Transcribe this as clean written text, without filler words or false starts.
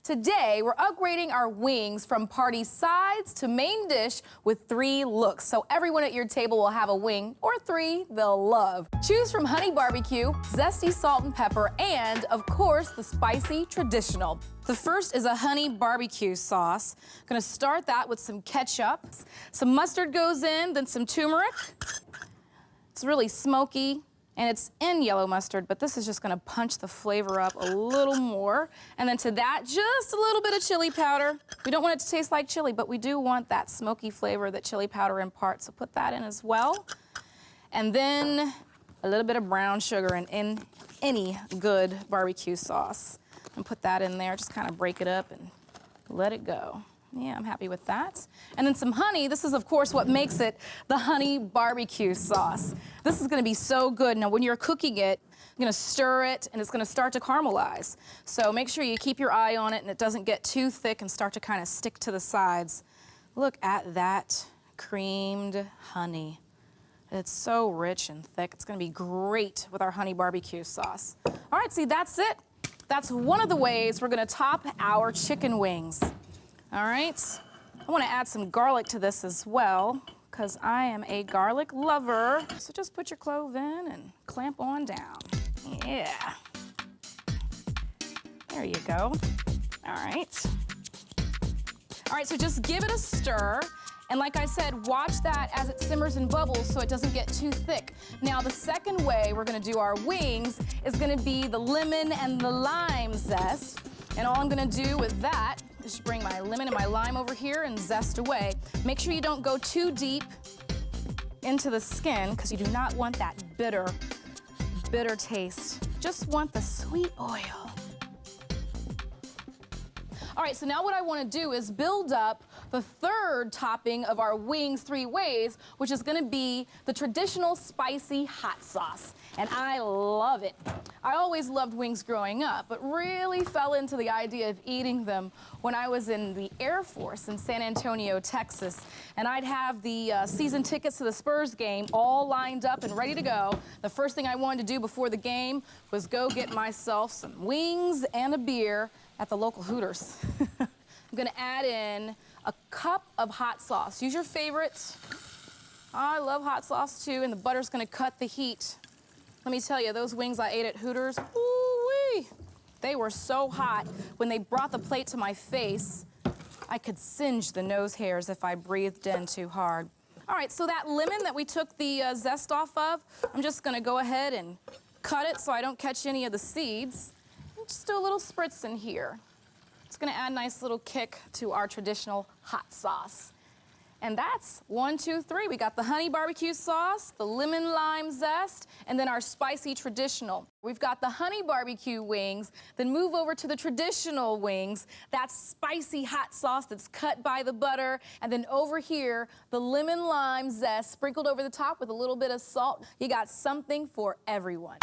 Today, we're upgrading our wings from party sides to main dish with 3 looks. So everyone at your table will have a wing or 3 they'll love. Choose from honey barbecue, zesty salt and pepper, and of course, the spicy traditional. The first is a honey barbecue sauce. Gonna start that with some ketchup. Some mustard goes in, then some turmeric. It's really smoky. And it's in yellow mustard, but this is just gonna punch the flavor up a little more. And then to that, just a little bit of chili powder. We don't want it to taste like chili, but we do want that smoky flavor that chili powder imparts, so put that in as well. And then a little bit of brown sugar in any good barbecue sauce. And put that in there, just kind of break it up and let it go. Yeah, I'm happy with that. And then some honey. This is, of course, what makes it the honey barbecue sauce. This is gonna be so good. Now, when you're cooking it, you're gonna stir it, and it's gonna start to caramelize. So make sure you keep your eye on it, and it doesn't get too thick and start to kind of stick to the sides. Look at that creamed honey. It's so rich and thick. It's gonna be great with our honey barbecue sauce. All right, see, that's it. That's one of the ways we're gonna top our chicken wings. All right, I want to add some garlic to this as well, because I am a garlic lover. So just put your clove in and clamp on down. Yeah. There you go. All right. All right, so just give it a stir. And like I said, watch that as it simmers and bubbles so it doesn't get too thick. Now, the second way we're gonna do our wings is gonna be the lemon and the lime zest. And all I'm gonna do with that is just bring my lemon and my lime over here and zest away. Make sure you don't go too deep into the skin, because you do not want that bitter taste. Just want the sweet oil. All right, so now what I want to do is build up the third topping of our wings 3 ways, which is going to be the traditional spicy hot sauce. And I love it. I always loved wings growing up, but really fell into the idea of eating them when I was in the Air Force in San Antonio, Texas. And I'd have the season tickets to the Spurs game all lined up and ready to go. The first thing I wanted to do before the game was go get myself some wings and a beer at the local Hooters. I'm gonna add in a cup of hot sauce. Use your favorites. I love hot sauce too, and the butter's gonna cut the heat. Let me tell you, those wings I ate at Hooters, ooh-wee, they were so hot. When they brought the plate to my face, I could singe the nose hairs if I breathed in too hard. All right, so that lemon that we took the zest off of, I'm just gonna go ahead and cut it so I don't catch any of the seeds. Just do a little spritz in here. It's gonna add a nice little kick to our traditional hot sauce. And that's 1, 2, 3. We got the honey barbecue sauce, the lemon lime zest, and then our spicy traditional. We've got the honey barbecue wings, then move over to the traditional wings. That's spicy hot sauce that's cut by the butter, and then over here, the lemon lime zest sprinkled over the top with a little bit of salt. You got something for everyone.